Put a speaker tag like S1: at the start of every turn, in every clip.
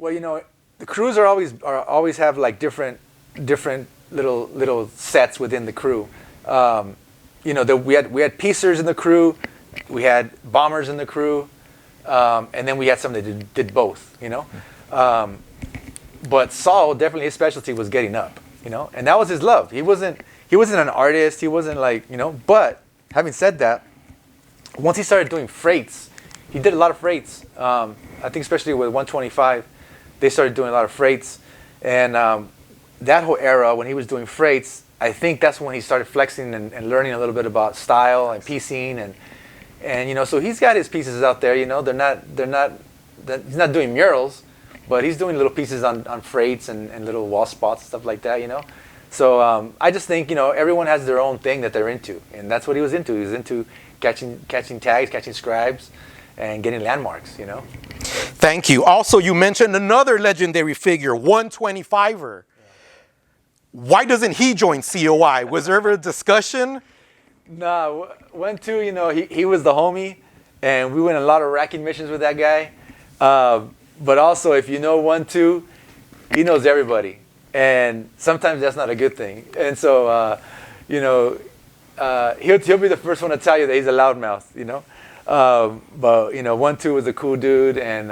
S1: Well, you know, the crews are always have like different little sets within the crew. You know, we had piecers in the crew, we had bombers in the crew, and then we had some that did both. You know, but Saul, definitely his specialty was getting up. You know, and that was his love. He wasn't an artist. He wasn't like, you know. But having said that, once he started doing freights, he did a lot of freights. I think especially with 125, they started doing a lot of freights, and that whole era when he was doing freights, I think that's when he started flexing and learning a little bit about style and piecing and you know. So he's got his pieces out there. You know, he's not doing murals, but he's doing little pieces on freights and little wall spots and stuff like that. You know. So I just think, you know, everyone has their own thing that they're into, and that's what he was into. He was into catching tags, catching scribes, and getting landmarks, you know.
S2: Thank you. Also, you mentioned another legendary figure, 125er. Why doesn't he join COI? Was there ever a discussion?
S1: Nah, 1-2, you know, he was the homie, and we went on a lot of racking missions with that guy. But also, if you know 1-2, he knows everybody, and sometimes that's not a good thing. And so, you know, he'll be the first one to tell you that he's a loudmouth, you know. But you know, 1-2 was a cool dude, and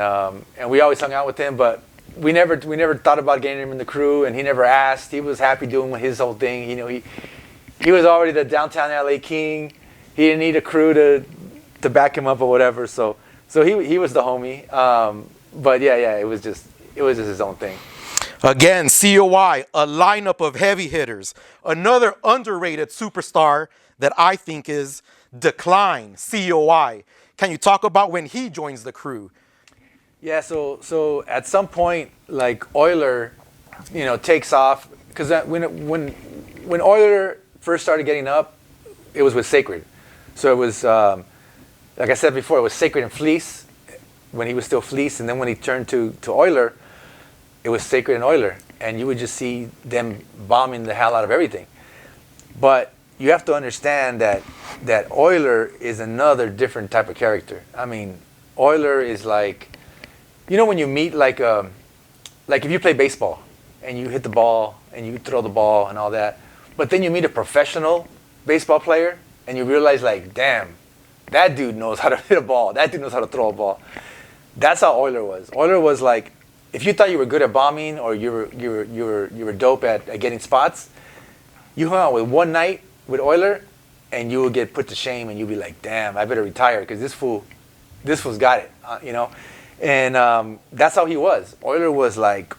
S1: we always hung out with him. But we never thought about getting him in the crew, and he never asked. He was happy doing his whole thing. You know, he was already the downtown LA king. He didn't need a crew to back him up or whatever. So he was the homie. But yeah, it was just his own thing.
S2: Again, COI, a lineup of heavy hitters. Another underrated superstar that I think is Decline, COI. Can you talk about when he joins the crew?
S1: Yeah, so at some point, like OILER, you know, takes off, because when OILER first started getting up, it was with Sacred. So it was, like I said before, it was Sacred and Fleece when he was still Fleece, and then when he turned to OILER, it was Sacred and OILER, and you would just see them bombing the hell out of everything. But you have to understand that OILER is another different type of character. I mean, OILER is like, you know, when you meet like if you play baseball and you hit the ball and you throw the ball and all that, but then you meet a professional baseball player and you realize, like, damn, that dude knows how to hit a ball. That dude knows how to throw a ball. That's how OILER was. OILER was like, if you thought you were good at bombing or you were dope at getting spots, you hung out with one night with OILER, and you would get put to shame, and you'd be like, damn, I better retire because this fool's got it, you know. And that's how he was. OILER was like,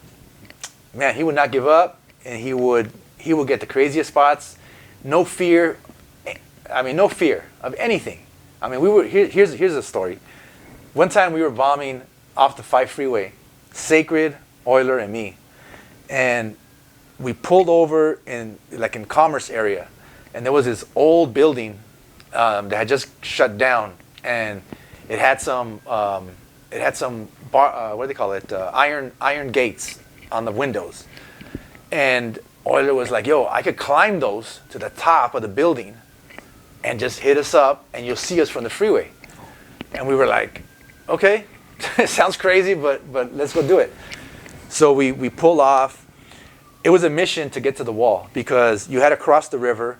S1: man, he would not give up, and he would get the craziest spots, no fear. I mean, no fear of anything. I mean, here's a story. One time we were bombing off the 5 freeway, Sacred, OILER, and me, and we pulled over in Commerce area, and there was this old building that had just shut down, and it had some what do they call it, iron gates on the windows, and OILER was like, yo, I could climb those to the top of the building and just hit us up, and you'll see us from the freeway. And we were like, okay. It sounds crazy, but let's go do it. So we pull off. It was a mission to get to the wall because you had to cross the river,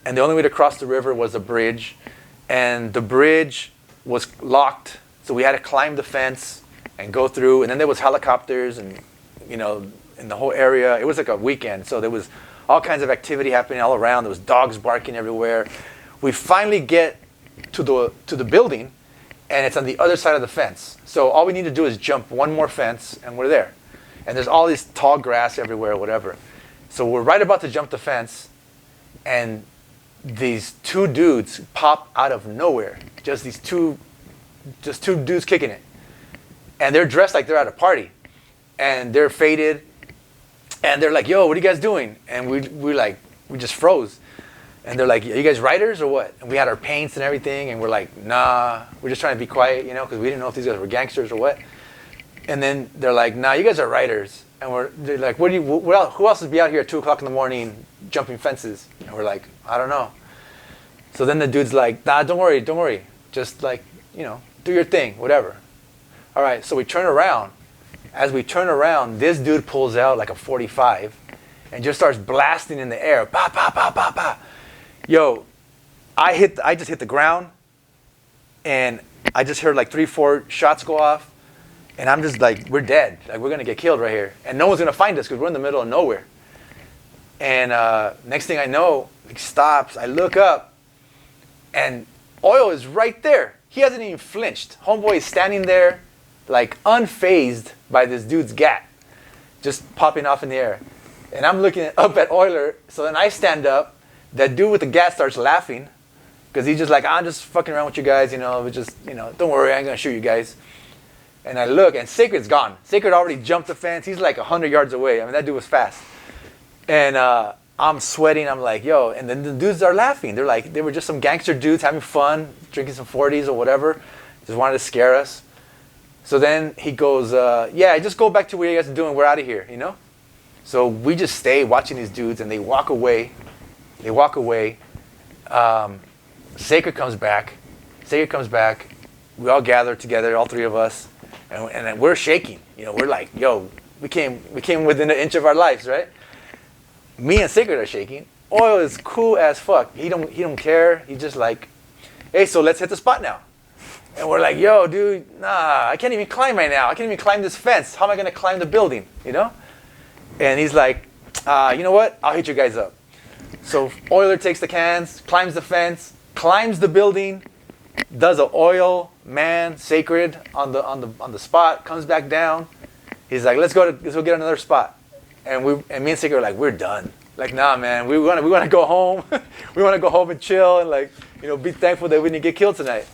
S1: and the only way to cross the river was a bridge, and the bridge was locked, so we had to climb the fence and go through, and then there was helicopters and, you know, in the whole area. It was like a weekend, so there was all kinds of activity happening all around. There was dogs barking everywhere. We finally get to the building, and it's on the other side of the fence. So all we need to do is jump one more fence, and we're there. And there's all this tall grass everywhere, whatever. So we're right about to jump the fence, and these two dudes pop out of nowhere. Just two dudes kicking it. And they're dressed like they're at a party. And they're faded. And they're like, yo, what are you guys doing? And we just froze. And they're like, are you guys writers or what? And we had our paints and everything, and we're like, nah, we're just trying to be quiet, you know, because we didn't know if these guys were gangsters or what. And then they're like, nah, you guys are writers. And they're like, who else would be out here at 2 o'clock in the morning jumping fences? And we're like, I don't know. So then the dude's like, nah, don't worry. Just like, you know, do your thing, whatever. All right, so we turn around, As we turn around, this dude pulls out like a 45 and just starts blasting in the air. Ba, ba, ba, ba, ba. Yo, I just hit the ground, and I just heard like 3-4 shots go off, and I'm just like, we're dead. Like, we're going to get killed right here. And no one's going to find us because we're in the middle of nowhere. And next thing I know, he stops. I look up, and Oil is right there. He hasn't even flinched. Homeboy is standing there, like unfazed by this dude's gat, just popping off in the air. And I'm looking up at Euler. So then I stand up. That dude with the gat starts laughing because he's just like, I'm just fucking around with you guys, you know. Don't worry, I ain't gonna shoot you guys. And I look, and Sacred's gone. Sacred already jumped the fence. He's like 100 yards away. I mean, that dude was fast. And I'm sweating. I'm like, yo. And then the dudes are laughing. They're like, they were just some gangster dudes having fun, drinking some 40s or whatever. Just wanted to scare us. So then he goes, yeah, just go back to what you guys are doing. We're out of here, you know? So we just stay watching these dudes, and they walk away. They walk away. Sacred comes back. We all gather together, all three of us. And then we're shaking. You know, we're like, yo, we came within an inch of our lives, right? Me and Sacred are shaking. Oil is cool as fuck. He don't care. He's just like, hey, so let's hit the spot now. And we're like, yo, dude, nah, I can't even climb right now. I can't even climb this fence. How am I gonna climb the building? You know? And he's like, you know what? I'll hit you guys up. So Euler takes the cans, climbs the fence, climbs the building, does an oil man sacred on the spot, comes back down. He's like, let's go get another spot. And me and Sacred are like, we're done. Like, nah, man, we wanna go home. We wanna go home and chill and, like, you know, be thankful that we didn't get killed tonight.